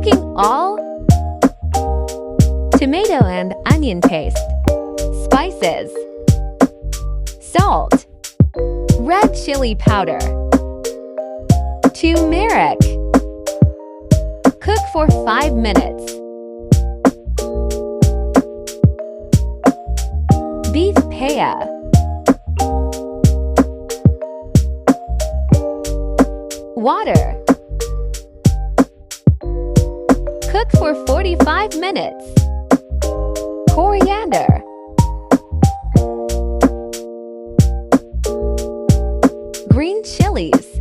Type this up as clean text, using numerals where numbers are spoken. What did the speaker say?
Cooking all. Tomato and onion paste. Spices. Salt. Red chili powder. Turmeric. Cook for 5 minutes. Beef Paya. Water. Cook for 45 minutes. Coriander. Green chilies.